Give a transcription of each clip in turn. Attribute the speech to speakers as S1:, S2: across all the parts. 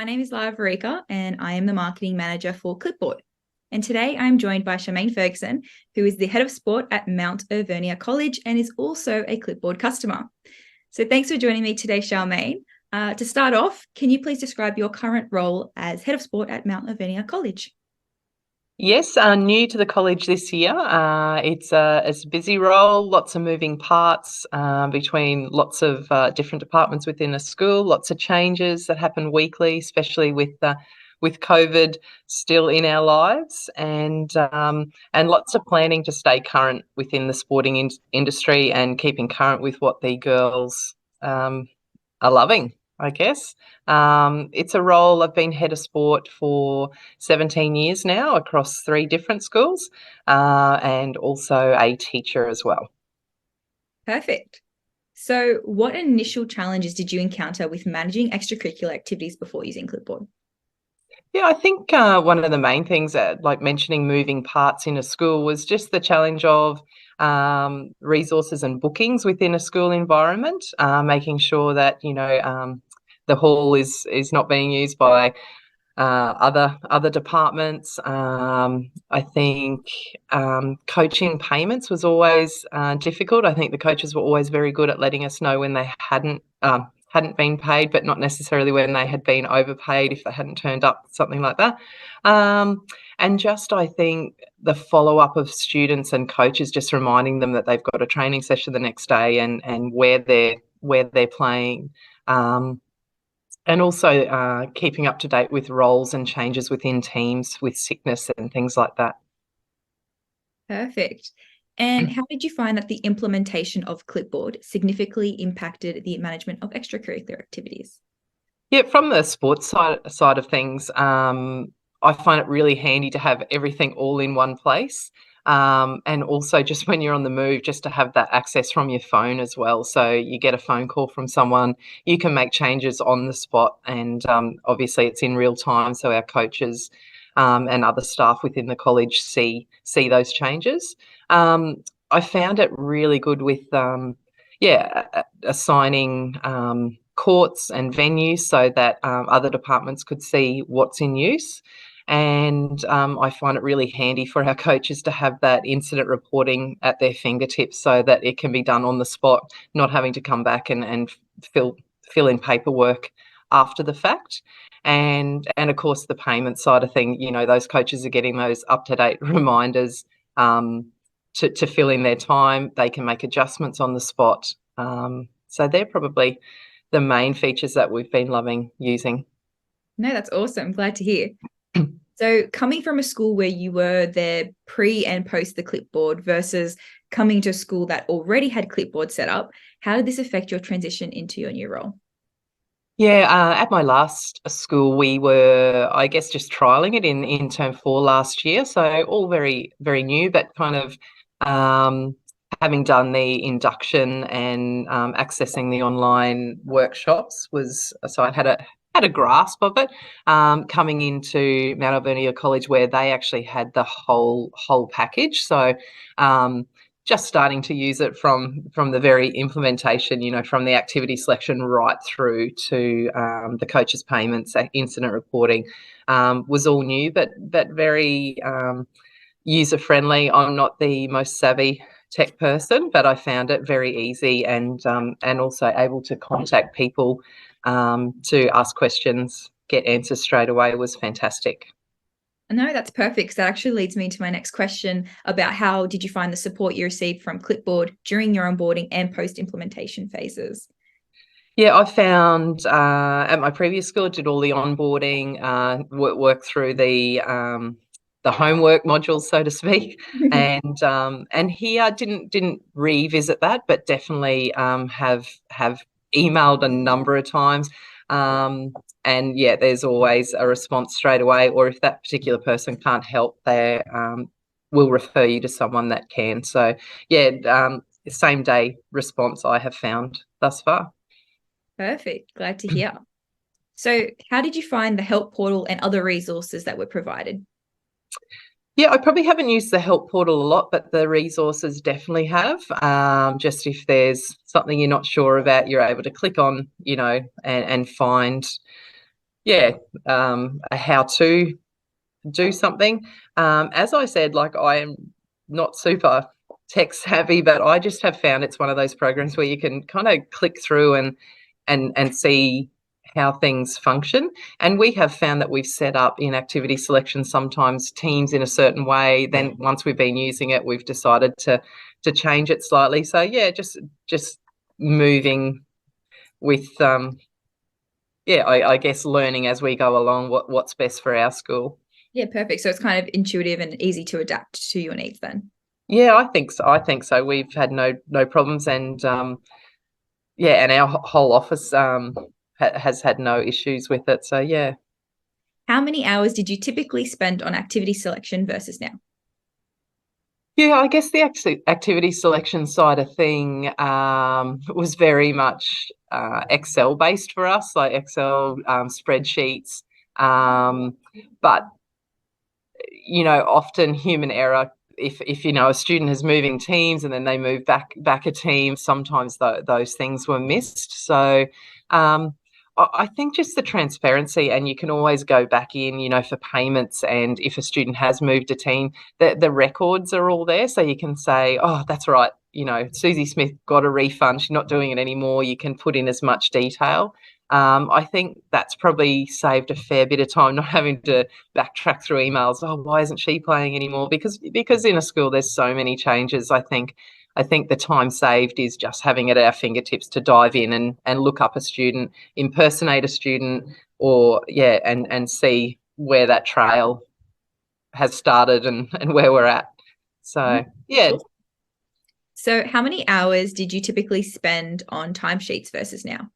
S1: My name is Lara Varika and I am the marketing manager for Clipboard. And today I'm joined by Charmaine Ferguson, who is the head of sport at Mount Alvernia College and is also a Clipboard customer. So thanks for joining me today, Charmaine. To start off, can you please describe your current role as head of sport at Mount Alvernia College?
S2: Yes, new to the college this year. It's a busy role, lots of moving parts between lots of different departments within a school, lots of changes that happen weekly, especially with COVID still in our lives, and lots of planning to stay current within the sporting industry and keeping current with what the girls are loving, I guess. It's a role. I've been head of sport for 17 years now across 3 different schools, and also a teacher as well.
S1: Perfect. So what initial challenges did you encounter with managing extracurricular activities before using Clipboard?
S2: Yeah, I think one of the main things that, like mentioning moving parts in a school, was just the challenge of resources and bookings within a school environment, making sure that the hall is not being used by other departments. I think coaching payments was always difficult. I think the coaches were always very good at letting us know when they hadn't been paid, but not necessarily when they had been overpaid if they hadn't turned up, something like that. And just, I think, the follow-up of students and coaches, just reminding them that they've got a training session the next day and where they're playing. And also keeping up to date with roles and changes within teams with sickness and things like that.
S1: Perfect. And how did you find that the implementation of Clipboard significantly impacted the management of extracurricular activities?
S2: Yeah, from the sports side of things, I find it really handy to have everything all in one place. And also just when you're on the move, just to have that access from your phone as well. So you get a phone call from someone, you can make changes on the spot, and obviously it's in real time, so our coaches and other staff within the college see those changes. I found it really good with assigning courts and venues so that other departments could see what's in use. And I find it really handy for our coaches to have that incident reporting at their fingertips so that it can be done on the spot, not having to come back and fill in paperwork after the fact. And of course, the payment side of thing, those coaches are getting those up-to-date reminders to fill in their time. They can make adjustments on the spot. So they're probably the main features that we've been loving using.
S1: No, that's awesome. Glad to hear. So coming from a school where you were there pre and post the Clipboard versus coming to a school that already had Clipboard set up, how did this affect your transition into your new role?
S2: Yeah, at my last school, we were, I guess, just trialing it in term 4 last year. So all very, very new, but kind of having done the induction and accessing the online workshops so I had a grasp of it. Coming into Mount Alvernia College, where they actually had the whole package. So just starting to use it from the very implementation, from the activity selection right through to the coaches' payments, incident reporting, was all new, but very user friendly. I'm not the most savvy tech person, but I found it very easy and also able to contact people to ask questions, get answers straight away was fantastic.
S1: No, that's perfect, because that actually leads me to my next question about how did you find the support you received from Clipboard during your onboarding and post-implementation phases?
S2: Yeah, I found at my previous school, I did all the onboarding, work through the homework modules, so to speak, and here I didn't revisit that, but definitely have emailed a number of times. And yeah, there's always a response straight away, or if that particular person can't help, they will refer you to someone that can. So yeah, same day response I have found thus far.
S1: Perfect. Glad to hear. So how did you find the help portal and other resources that were provided?
S2: Yeah, I probably haven't used the help portal a lot, but the resources definitely have. Just if there's something you're not sure about, you're able to click on, and find a how to do something. As I said, like, I am not super tech savvy, but I just have found it's one of those programs where you can kind of click through and see how things function. And we have found that we've set up in activity selection sometimes teams in a certain way. Then once we've been using it, we've decided to change it slightly. So yeah, just moving with I guess learning as we go along what's best for our school.
S1: Yeah, perfect. So it's kind of intuitive and easy to adapt to your needs then.
S2: Yeah, I think so. We've had no problems, and and our whole office has had no issues with it. So yeah.
S1: How many hours did you typically spend on activity selection versus now?
S2: Yeah, I guess the activity selection side of thing was very much Excel based for us, like Excel spreadsheets. But often human error. If a student is moving teams and then they move back a team, sometimes those things were missed. So I think just the transparency, and you can always go back in, for payments, and if a student has moved a team, the records are all there, so you can say, oh, that's right, Susie Smith got a refund, she's not doing it anymore. You can put in as much detail. I think that's probably saved a fair bit of time not having to backtrack through emails. Oh, why isn't she playing anymore? Because in a school there's so many changes. I think the time saved is just having it at our fingertips to dive in and look up a student, impersonate a student, or and see where that trail has started and where we're at. So yeah.
S1: So how many hours did you typically spend on timesheets versus now?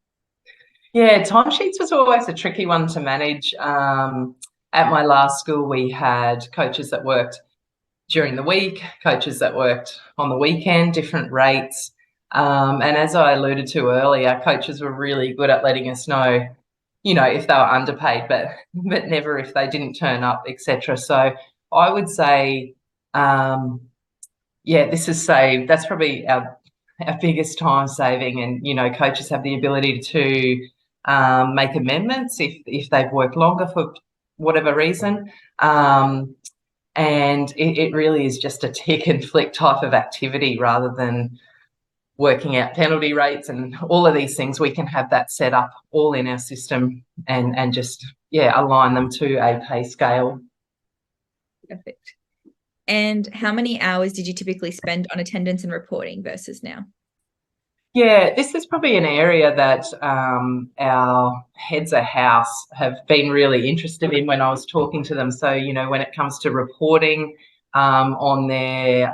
S2: Yeah, timesheets was always a tricky one to manage. At my last school, we had coaches that worked during the week, coaches that worked on the weekend, different rates. And as I alluded to earlier, coaches were really good at letting us know, if they were underpaid, but never if they didn't turn up, etc. So I would say, this is saved. That's probably our biggest time saving. And, coaches have the ability to make amendments if they've worked longer for whatever reason. And it really is just a tick and flick type of activity rather than working out penalty rates and all of these things. We can have that set up all in our system and just, align them to a pay scale.
S1: Perfect. And how many hours did you typically spend on attendance and reporting versus now?
S2: Yeah, this is probably an area that our heads of house have been really interested in when I was talking to them. So, when it comes to reporting on their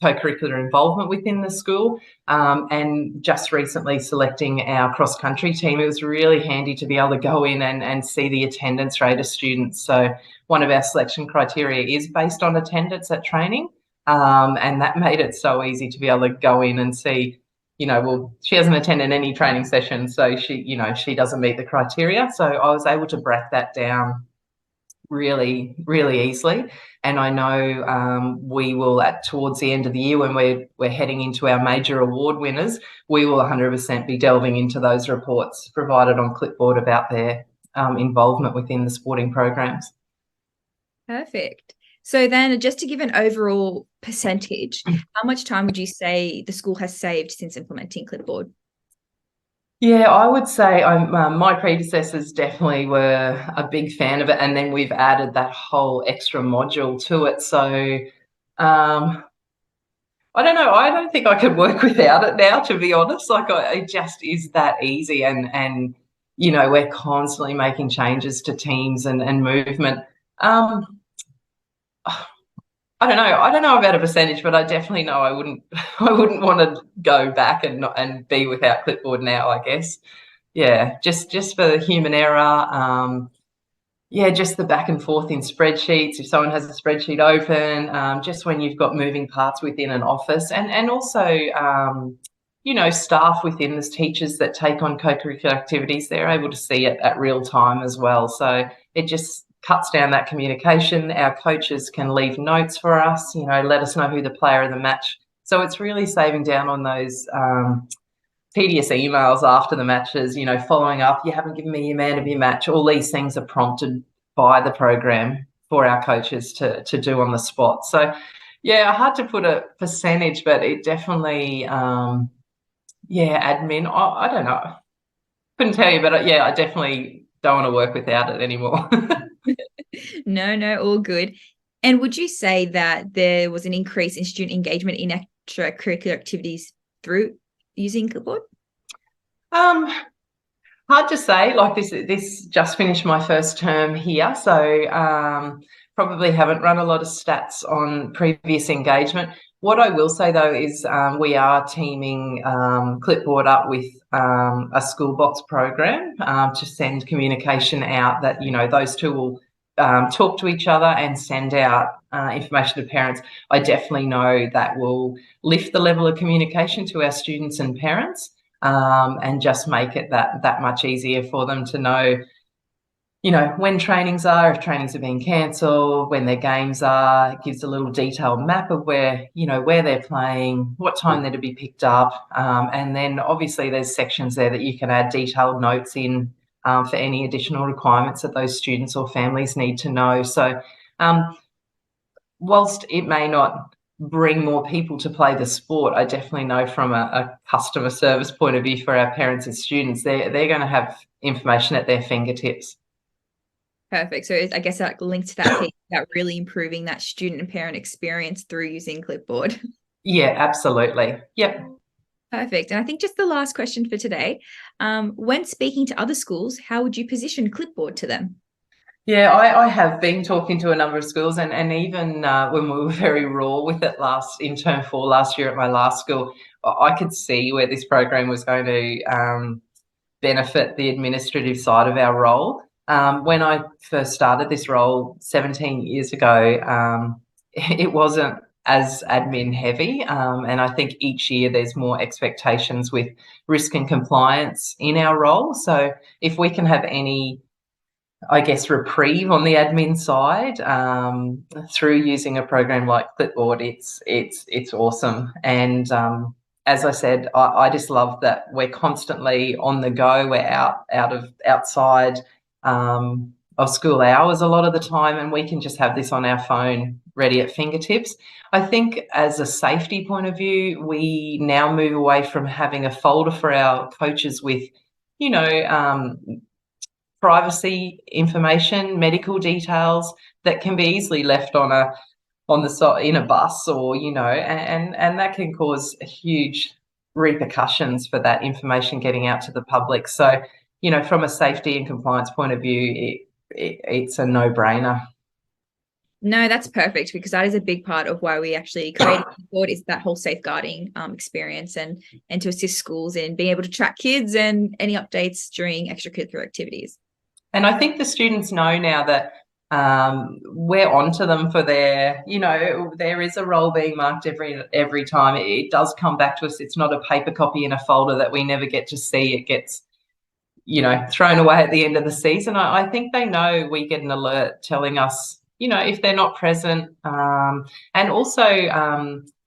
S2: co-curricular involvement within the school, and just recently selecting our cross-country team, it was really handy to be able to go in and see the attendance rate of students. So one of our selection criteria is based on attendance at training, and that made it so easy to be able to go in and see, well, she hasn't attended any training sessions, so she doesn't meet the criteria. So I was able to break that down really, really easily. And I know we will, towards the end of the year, when we're heading into our major award winners, we will 100% be delving into those reports provided on Clipboard about their involvement within the sporting programs.
S1: Perfect. So then, just to give an overall percentage, how much time would you say the school has saved since implementing Clipboard?
S2: Yeah, I would say my predecessors definitely were a big fan of it, and then we've added that whole extra module to it. So I don't know. I don't think I could work without it now, to be honest. Like, it just is that easy, and we're constantly making changes to teams and movement. I don't know. I don't know about a percentage, but I definitely know I wouldn't want to go back and be without Clipboard now, I guess. Yeah, just for the human error. Just the back and forth in spreadsheets. If someone has a spreadsheet open, just when you've got moving parts within an office, and also staff within this, teachers that take on co-curricular activities, they're able to see it at real time as well. So it just cuts down that communication. Our coaches can leave notes for us, let us know who the player of the match. So it's really saving down on those tedious emails after the matches, following up, you haven't given me your man of your match. All these things are prompted by the program for our coaches to do on the spot. So, yeah, hard to put a percentage, but it definitely, admin. I don't know. Couldn't tell you, but I definitely don't want to work without it anymore.
S1: No, all good. And would you say that there was an increase in student engagement in extracurricular activities through using Clipboard?
S2: Hard to say. Like this just finished my first term here, so probably haven't run a lot of stats on previous engagement. What I will say though is we are teaming Clipboard up with a school box program to send communication out that, those two will talk to each other and send out information to parents. I definitely know that will lift the level of communication to our students and parents, and just make it that much easier for them to know, when trainings are, if trainings are being cancelled, when their games are. It gives a little detailed map of where they're playing, what time they're to be picked up, and then obviously there's sections there that you can add detailed notes in for any additional requirements that those students or families need to know. So whilst it may not bring more people to play the sport, I definitely know from a customer service point of view for our parents and students, they're going to have information at their fingertips.
S1: Perfect. So I guess that links to that piece about really improving that student and parent experience through using Clipboard.
S2: Yeah, absolutely. Yep.
S1: Perfect. And I think just the last question for today, when speaking to other schools, how would you position Clipboard to them?
S2: Yeah, I have been talking to a number of schools, and even when we were very raw with it in term 4 last year at my last school, I could see where this program was going to benefit the administrative side of our role. When I first started this role 17 years ago, it wasn't as admin heavy, and I think each year there's more expectations with risk and compliance in our role. So if we can have any, I guess, reprieve on the admin side through using a program like Clipboard, it's awesome. And as I said, I just love that we're constantly on the go. We're outside of school hours a lot of the time, and we can just have this on our phone ready at fingertips. I think as a safety point of view, we now move away from having a folder for our coaches with, privacy information, medical details that can be easily left on the side in a bus, or and that can cause huge repercussions for that information getting out to the public. So from a safety and compliance point of view, it's a no-brainer.
S1: No, that's perfect, because that is a big part of why we actually created Clipboard, is that whole safeguarding experience and to assist schools in being able to track kids and any updates during extracurricular activities.
S2: And I think the students know now that we're onto them for their, there is a role being marked every time. It does come back to us. It's not a paper copy in a folder that we never get to see. It gets, thrown away at the end of the season. I think they know we get an alert telling us, if they're not present. And also,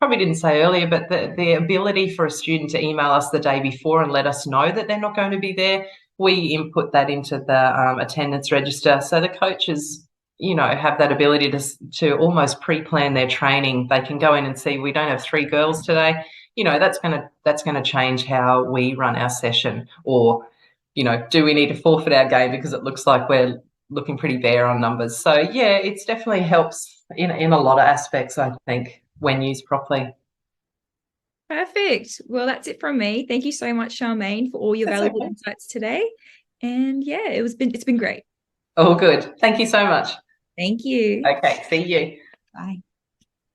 S2: probably didn't say earlier, but the ability for a student to email us the day before and let us know that they're not going to be there. We input that into the attendance register, so the coaches, have that ability to almost pre-plan their training. They can go in and see, we don't have 3 girls today. That's gonna change how we run our session. Or, do we need to forfeit our game because it looks like we're looking pretty bare on numbers? So yeah, it's definitely helps in a lot of aspects, I think, when used properly.
S1: Perfect. Well, that's it from me. Thank you so much, Charmaine, for all your valuable insights today. And yeah, it's been great.
S2: All good. Thank you so much.
S1: Thank you.
S2: Okay, see you.
S1: Bye.